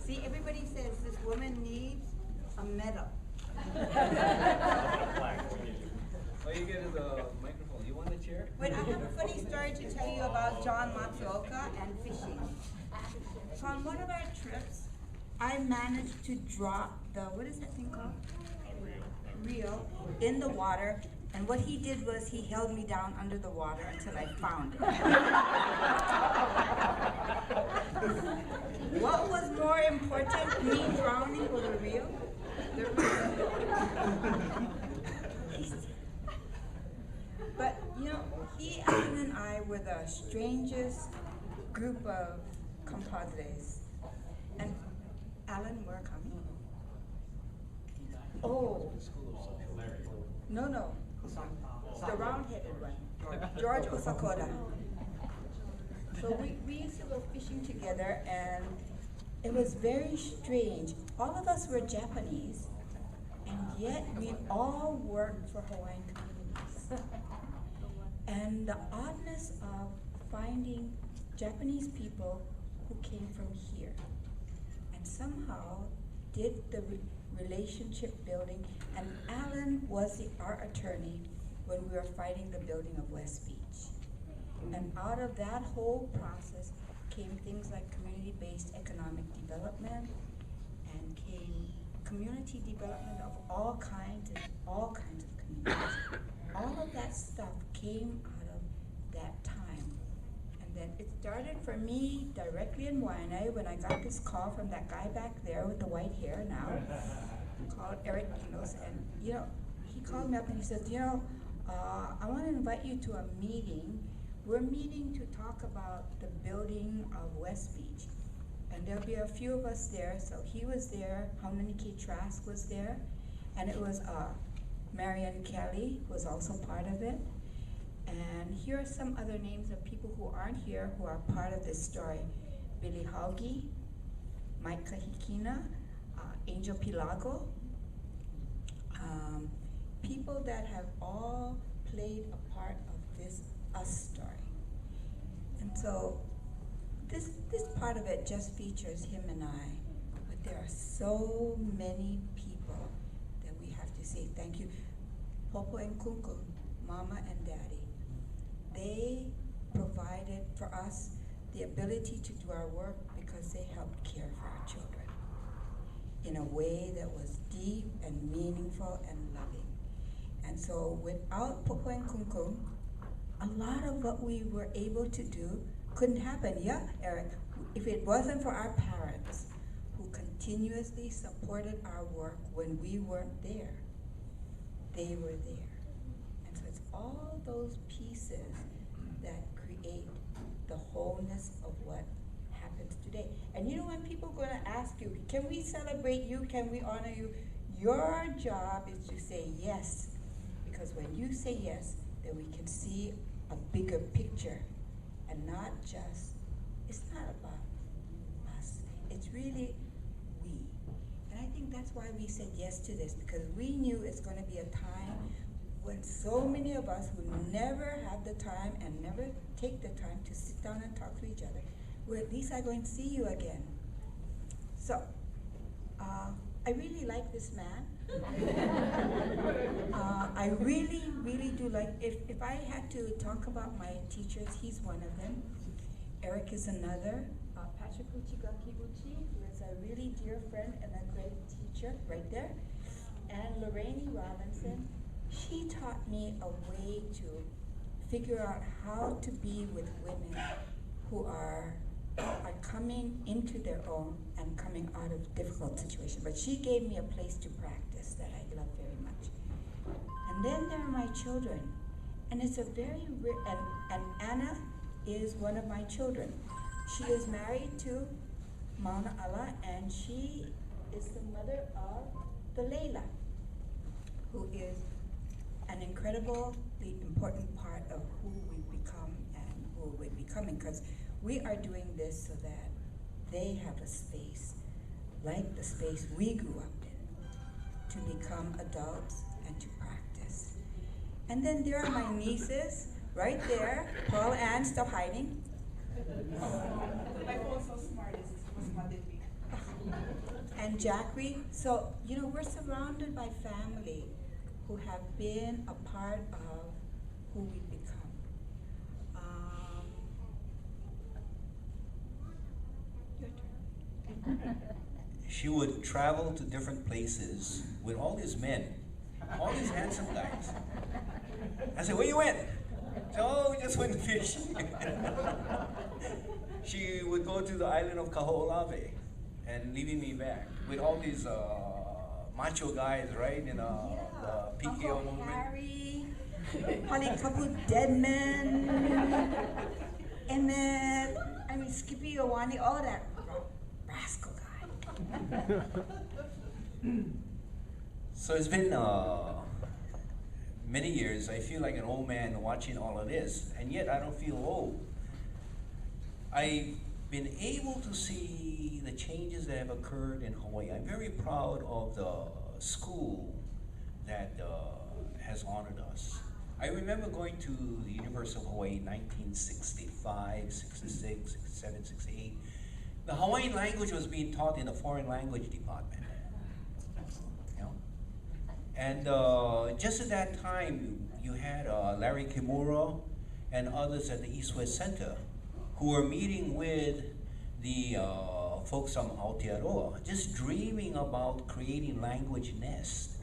See, everybody says this woman needs a medal. All you get is a microphone. You want a chair? Wait, I have a funny story to tell you about John Matsuoka and fishing. So on one of our trips, I managed to drop the, what is that thing called? Reel in the water, and what he did was he held me down under the water until I found it. What was more important, me drowning or the reel? The reel. But you know, he, Alan, and I were the strangest group of compadres. And Alan, we're coming. Oh, no, the round-headed one, George Osakoda. So we used to go fishing together, and it was very strange. All of us were Japanese, and yet we all worked for Hawaiian communities. And the oddness of finding Japanese people who came from here, and somehow did the relationship building, and Alan was our attorney when we were fighting the building of West Beach. And out of that whole process came things like community-based economic development, and came community development of all kinds of communities. All of that stuff came out of that time. And then it started for me directly in Waianae when I got this call from that guy back there with the white hair now, called Eric Enos, and you know, he called me up and he said, you know, I want to invite you to a meeting. We're meeting to talk about the building of West Beach. And there'll be a few of us there. So he was there, Haunaniki Trask was there, and it was Marion Kelly was also part of it. And here are some other names of people who aren't here who are part of this story. Billy Haugi, Mike Kahikina, Angel Pilago, people that have all played a part of this us story. And so this part of it just features him and I, but there are so many people that we have to say thank you. Popo and Kunku, Mama and Daddy, they provided for us the ability to do our work because they helped care for our children in a way that was deep and meaningful and loving. And so without Popo and Kunku, a lot of what we were able to do couldn't happen. Yeah, Eric, if it wasn't for our parents who continuously supported our work when we weren't there, they were there. And so it's all those pieces that create the wholeness of what happens today. And you know, when people are going to ask you, can we celebrate you, can we honor you, your job is to say yes. Because when you say yes, then we can see a bigger picture, and not just, it's not about us, it's really we. And I think that's why we said yes to this, because we knew it's going to be a time when so many of us who never have the time and never take the time to sit down and talk to each other, well, at least I'm going to see you again. So, I really like this man. I really, really do like, if I had to talk about my teachers, he's one of them. Eric is another. Patrick Uchigaki Uchi, who is a really dear friend and a great teacher, right there. And Lorraine Robinson, she taught me a way to figure out how to be with women who are coming into their own and coming out of difficult situations. But she gave me a place to practice that I love very much. And then there are my children. And it's a very, and Anna is one of my children. She is married to Mauna Ala, and she is the mother of the Leila, who is an incredibly important part of who we've become and who we're becoming, because we are doing this so that they have a space like the space we grew up in to become adults and to practice. And then there are my nieces right there. Paul Ann, stop hiding. My phone's so smart, it was flooded me. And Jackery. So, you know, we're surrounded by family who have been a part of who we've become. Your turn. She would travel to different places with all these men, all these handsome guys. I said, "Where you went?" "Oh, we just went fishing." She would go to the island of Kaho'olawe and leaving me back with all these macho guys, right? In the PKO Uncle movement. Harry, probably a couple dead men, Emmett, I mean Skippy Owani, all that rascal guy. So it's been many years. I feel like an old man watching all of this, and yet I don't feel old. I've been able to see the changes that have occurred in Hawaii. I'm very proud of the school that has honored us. I remember going to the University of Hawaii in 1965, 66, 67, 68. The Hawaiian language was being taught in the foreign language department. You know? And just at that time, you had Larry Kimura and others at the East-West Center who were meeting with the folks from Aotearoa, just dreaming about creating language nests.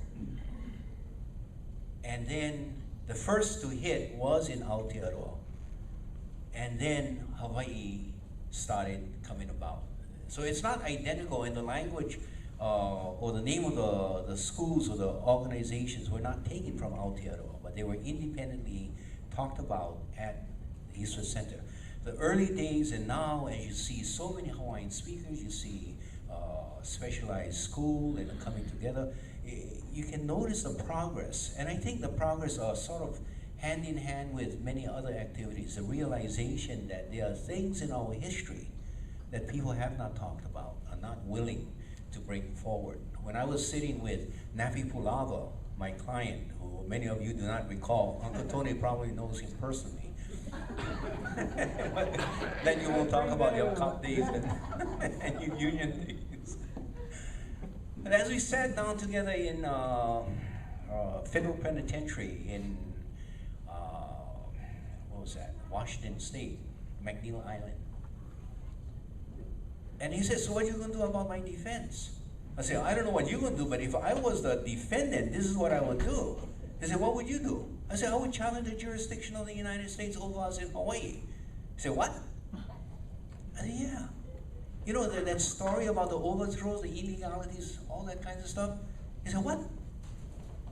And then the first to hit was in Aotearoa. And then Hawaii started coming about. So it's not identical in the language or the name of the schools or the organizations were not taken from Aotearoa, but they were independently talked about at the East-West Center. The early days and now, as you see so many Hawaiian speakers, you see specialized school and coming together, you can notice the progress. And I think the progress are sort of hand in hand with many other activities, the realization that there are things in our history that people have not talked about, are not willing to bring forward. When I was sitting with Nafi Pulava, my client, who many of you do not recall, Uncle Tony probably knows him personally. Then you won't talk about your cop days and your union days. But as we sat down together in federal penitentiary in what was that? Washington State, McNeil Island. And he said, "So what are you going to do about my defense?" I said, "I don't know what you're going to do, but if I was the defendant, this is what I would do." He said, "What would you do?" I said, "I would challenge the jurisdiction of the United States over us in Hawaii." He said, "What?" I said, "Yeah. You know that story about the overthrows, the illegalities, all that kind of stuff?" He said, "What?"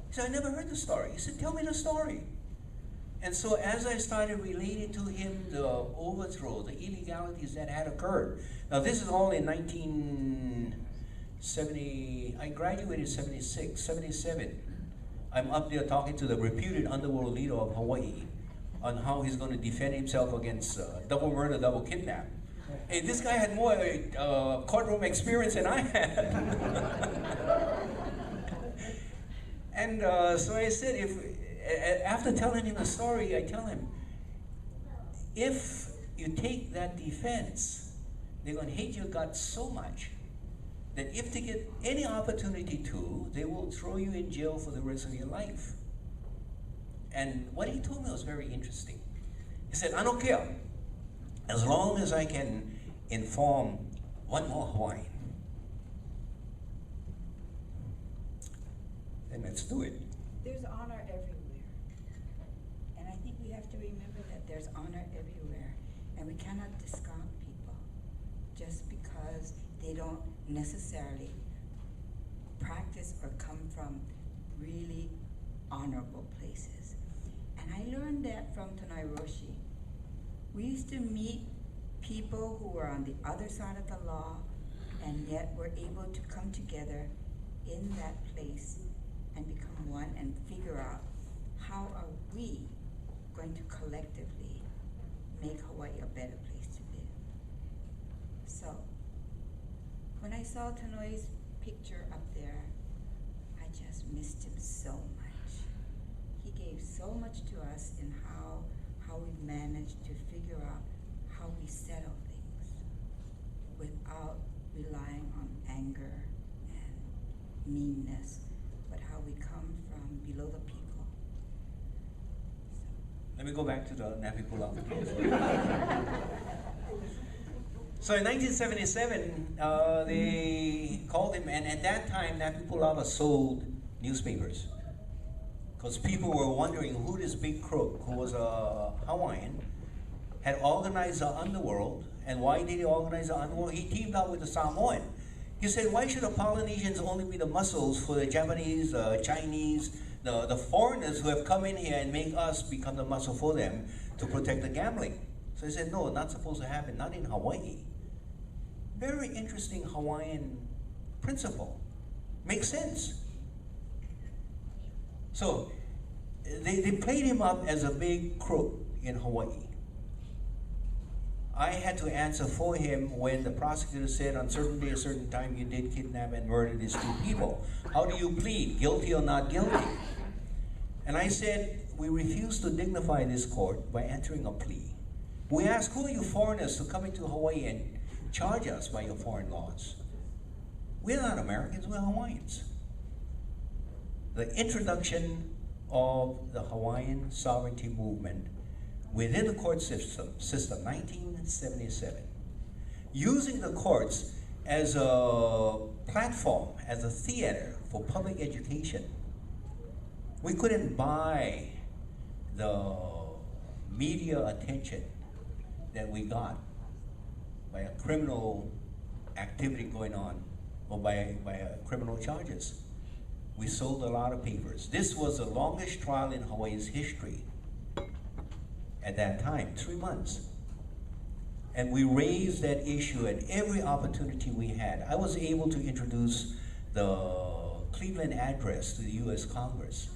He said, "I never heard the story." He said, "Tell me the story." And so as I started relating to him the overthrow, the illegalities that had occurred. Now this is all in 1970, I graduated 76, 77. I'm up there talking to the reputed underworld leader of Hawaii on how he's going to defend himself against double murder, double kidnap. Hey, this guy had more courtroom experience than I had. And so I said, after telling him the story, I tell him, if you take that defense, they're going to hate your guts so much that if they get any opportunity to, they will throw you in jail for the rest of your life. And what he told me was very interesting. He said, "I don't care. As long as I can inform one more Hawaiian, then let's do it." There's honor everywhere. And I think we have to remember that there's honor everywhere. And we cannot discount people just because they don't necessarily practice or come from really honorable places. And I learned that from Tanai Roshi. We used to meet people who were on the other side of the law and yet were able to come together in that place and become one and figure out how are we going to collectively make Hawaii a better place to live. So when I saw Tanoi's picture up there, I just missed him so much. He gave so much to us in how we've managed to figure out how we settle things without relying on meanness, but how we come from below the people. Let me go back to the Napi Pulau. So in 1977, they called him, and at that time, Napi Pulau sold newspapers. Because people were wondering who this big crook, who was a Hawaiian, had organized the underworld. And why did he organize the underworld? He teamed up with the Samoan. He said, why should the Polynesians only be the muscles for the Japanese, Chinese, the foreigners who have come in here and make us become the muscle for them to protect the gambling? So he said, no, not supposed to happen, not in Hawaii. Very interesting Hawaiian principle. Makes sense. So they played him up as a big crook in Hawaii. I had to answer for him when the prosecutor said on certain day, a certain time, you did kidnap and murder these two people. How do you plead, guilty or not guilty? And I said, we refuse to dignify this court by entering a plea. We ask, who are you foreigners to come into Hawaii and charge us by your foreign laws? We're not Americans, we're Hawaiians. The introduction of the Hawaiian sovereignty movement within the court system, 1977, using the courts as a platform, as a theater for public education. We couldn't buy the media attention that we got by a criminal activity going on or by criminal charges. We sold a lot of papers. This was the longest trial in Hawaii's history at that time, 3 months. And we raised that issue at every opportunity we had. I was able to introduce the Cleveland Address to the US Congress.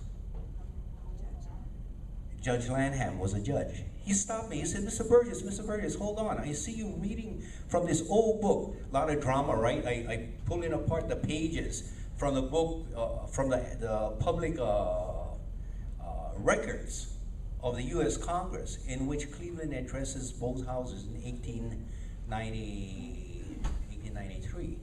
Judge Lanham was a judge. He stopped me, he said, Mr. Burgess, hold on. I see you reading from this old book. A lot of drama, right? I pulling apart the pages from the book, from the public records of the US Congress, in which Cleveland addresses both houses in 1893,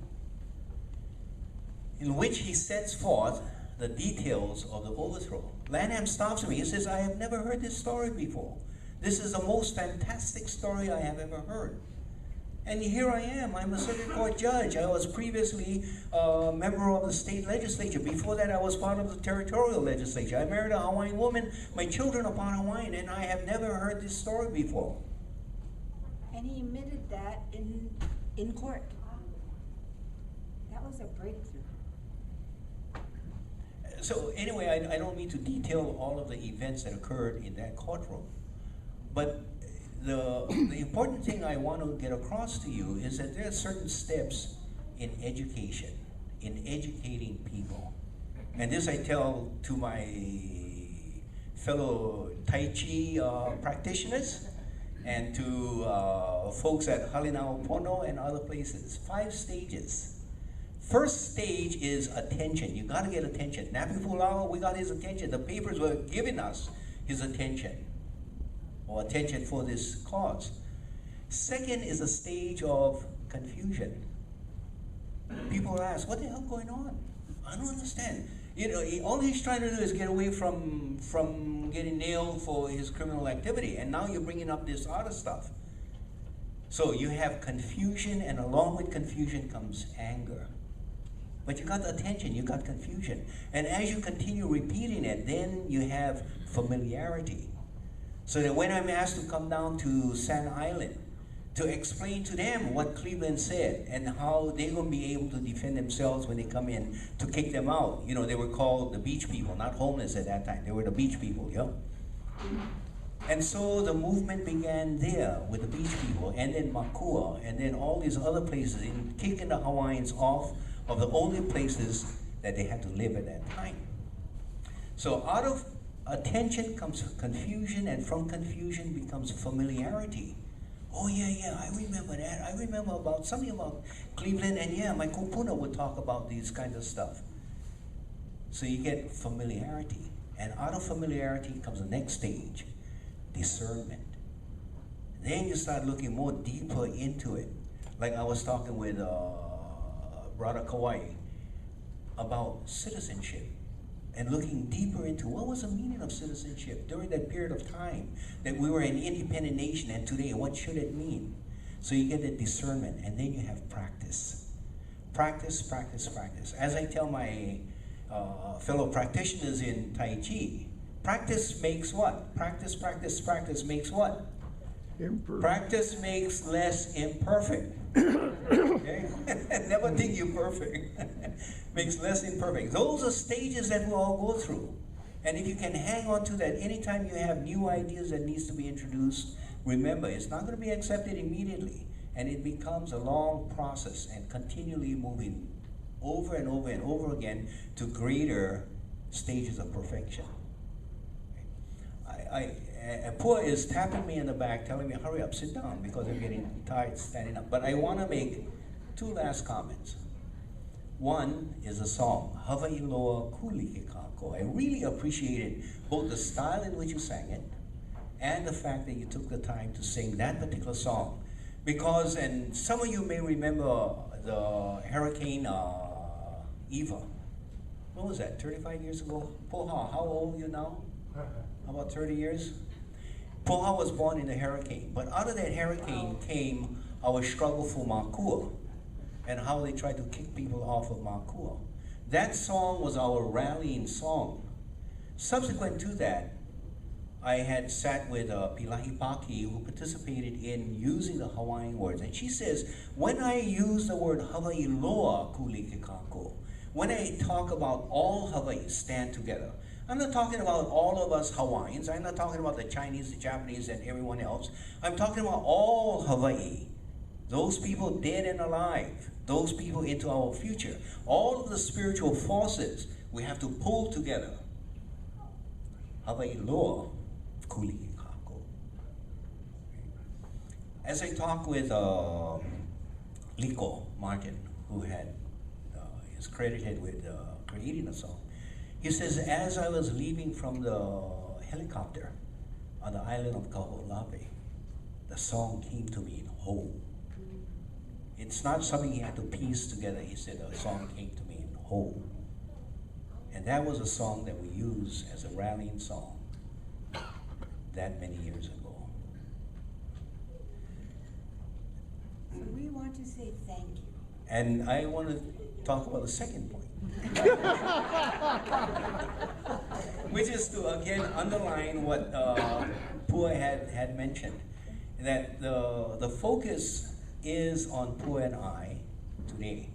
in which he sets forth the details of the overthrow. Lanham stops me, he says, I have never heard this story before. This is the most fantastic story I have ever heard. And here I am, I'm a circuit court judge. I was previously a member of the state legislature. Before that, I was part of the territorial legislature. I married a Hawaiian woman, my children are part Hawaiian, and I have never heard this story before. And he admitted that in court. That was a breakthrough. So anyway, I don't mean to detail all of the events that occurred in that courtroom, but the important thing I want to get across to you is that there are certain steps in education, in educating people. And this I tell to my fellow Tai Chi practitioners and to folks at Halinau Pono and other places. 5 stages. First stage is attention. You got to get attention. Napi Pulau, we got his attention. The papers were giving us his attention, or attention for this cause. Second is a stage of confusion. People ask, what the hell going on? I don't understand. You know, all he's trying to do is get away from getting nailed for his criminal activity, and now you're bringing up this other stuff. So you have confusion, and along with confusion comes anger. But you got attention, you got confusion. And as you continue repeating it, then you have familiarity. So that when I'm asked to come down to Sand Island to explain to them what Cleveland said and how they're going to be able to defend themselves when they come in to kick them out. You know, they were called the beach people, not homeless at that time. They were the beach people, yeah? And so the movement began there with the beach people, and then Makua, and then all these other places, in kicking the Hawaiians off of the only places that they had to live at that time. So out of attention comes confusion, and from confusion becomes familiarity. Oh yeah, I remember that. I remember about something about Cleveland, and yeah, my kupuna would talk about these kinds of stuff. So you get familiarity, and out of familiarity comes the next stage, discernment. Then you start looking more deeper into it. Like I was talking with Brother Kauai. about citizenship and looking deeper into what was the meaning of citizenship during that period of time that we were an independent nation, and today what should it mean? So you get the discernment, and then you have practice. Practice, practice, practice. As I tell my fellow practitioners in Tai Chi, practice makes what? Practice, practice, practice makes what? Imperfect. Practice makes less imperfect. Okay? Never think you're perfect. Makes less imperfect. Those are stages that we all go through. And if you can hang on to that anytime you have new ideas that needs to be introduced, remember, it's not going to be accepted immediately. And it becomes a long process and continually moving over and over and over again to greater stages of perfection. Pua is tapping me in the back, telling me, hurry up, sit down, because I'm getting tired standing up. But I want to make two last comments. One is a song, Hawai'inuiakea. I really appreciated both the style in which you sang it and the fact that you took the time to sing that particular song. Because, and some of you may remember the Hurricane Eva. What was that, 35 years ago? Poha, how old are you now? About 30 years? Poha was born in a hurricane, but out of that hurricane came our struggle for Makua and how they tried to kick people off of Makua. That song was our rallying song. Subsequent to that, I had sat with Pilahi Paki, who participated in using the Hawaiian words. And she says, when I use the word Hawaii loa kulikikako, when I talk about all Hawaii stand together, I'm not talking about all of us Hawaiians. I'm not talking about the Chinese, the Japanese, and everyone else. I'm talking about all Hawaii. Those people dead and alive. Those people into our future. All of the spiritual forces we have to pull together. Hawaii loa kulikikako. As I talked with Liko Martin, who is credited with creating the song, he says, as I was leaving from the helicopter on the island of Kaho'olawe, the song came to me in whole. It's not something he had to piece together. He said, the song came to me in whole. And that was a song that we used as a rallying song that many years ago. So we want to say thank you. And I want to talk about the second point. Which is to again underline what Pua had mentioned, that the focus is on Pua and I today,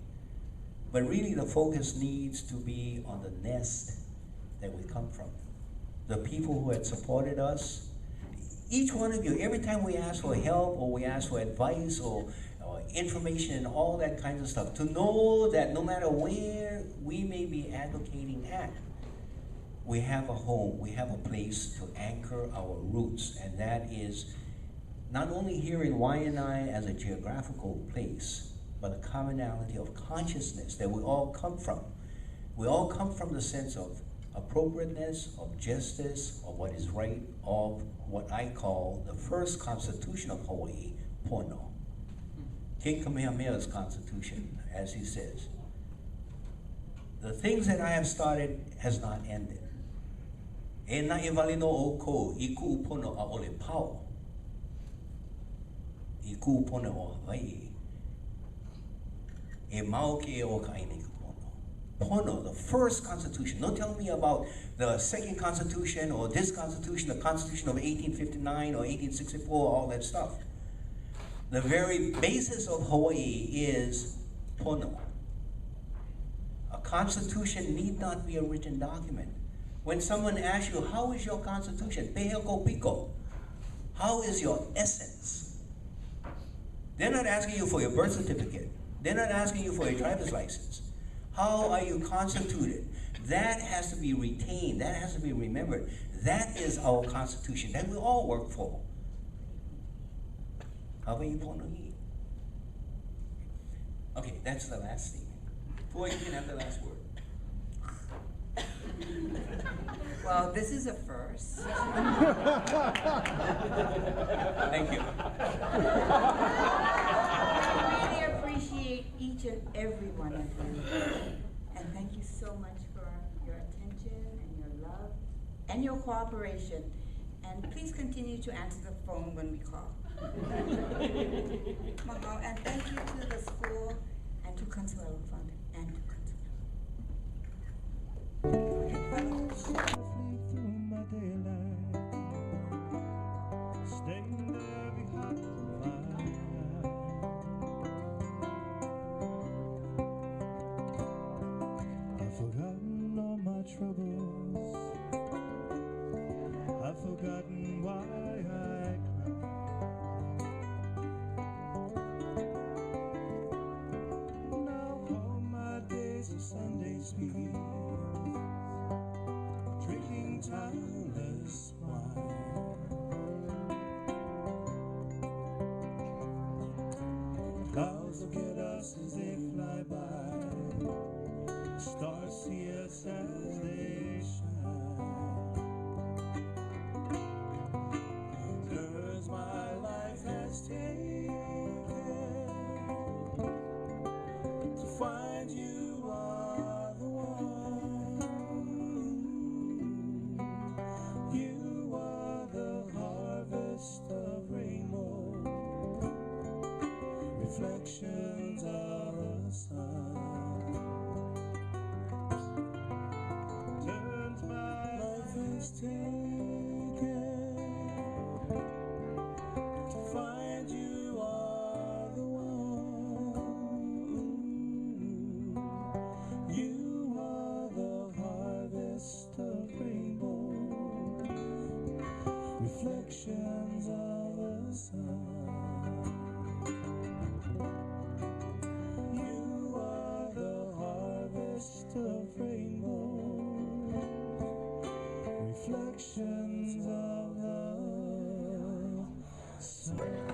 but really the focus needs to be on the nest that we come from, the people who had supported us. Each one of you, every time we ask for help or we ask for advice or information and all that kinds of stuff, to know that no matter where we may be advocating at, we have a home, we have a place to anchor our roots, and that is not only here in Waianae as a geographical place, but a commonality of consciousness that we all come from. We all come from the sense of appropriateness, of justice, of what is right, of what I call the first constitution of Hawaii, Pono. King Kamehameha's constitution, as he says. The things that I have started has not ended. E na iwalino o ko, I ku'upono a ole pao. I ku'upono o Hawaii. E mau ke o kaine kupono. Pono, the first constitution. Don't tell me about the second constitution or this constitution, the constitution of 1859 or 1864, all that stuff. The very basis of Hawaii is Pono. A constitution need not be a written document. When someone asks you, how is your constitution? Peheko piko. How is your essence? They're not asking you for your birth certificate. They're not asking you for your driver's license. How are you constituted? That has to be retained. That has to be remembered. That is our constitution that we all work for. Hawaii Ponohi. Okay, that's the last thing. Boy, you can have the last word. Well, this is a first. Thank you. I really appreciate each and every one of you. And thank you so much for your attention and your love and your cooperation. And please continue to answer the phone when we call. Mahalo, and thank you to the school and to Consuelo Fund and to Consuelo. Through my daylight, staying there behind the fire. I've forgotten all my troubles. I've forgotten why I cry. Now all my days are Sunday sweet, drinking timeless wine. Clouds look at us as they fly by, stars see us as they shine. Turns my life has taken to find you are the one. You are the harvest of rainbow, reflections of the sun. Turns my life has taken to find you are the one. You are the harvest of rainbow, reflections of the sun. You are the harvest of rainbow, reflections of the sun.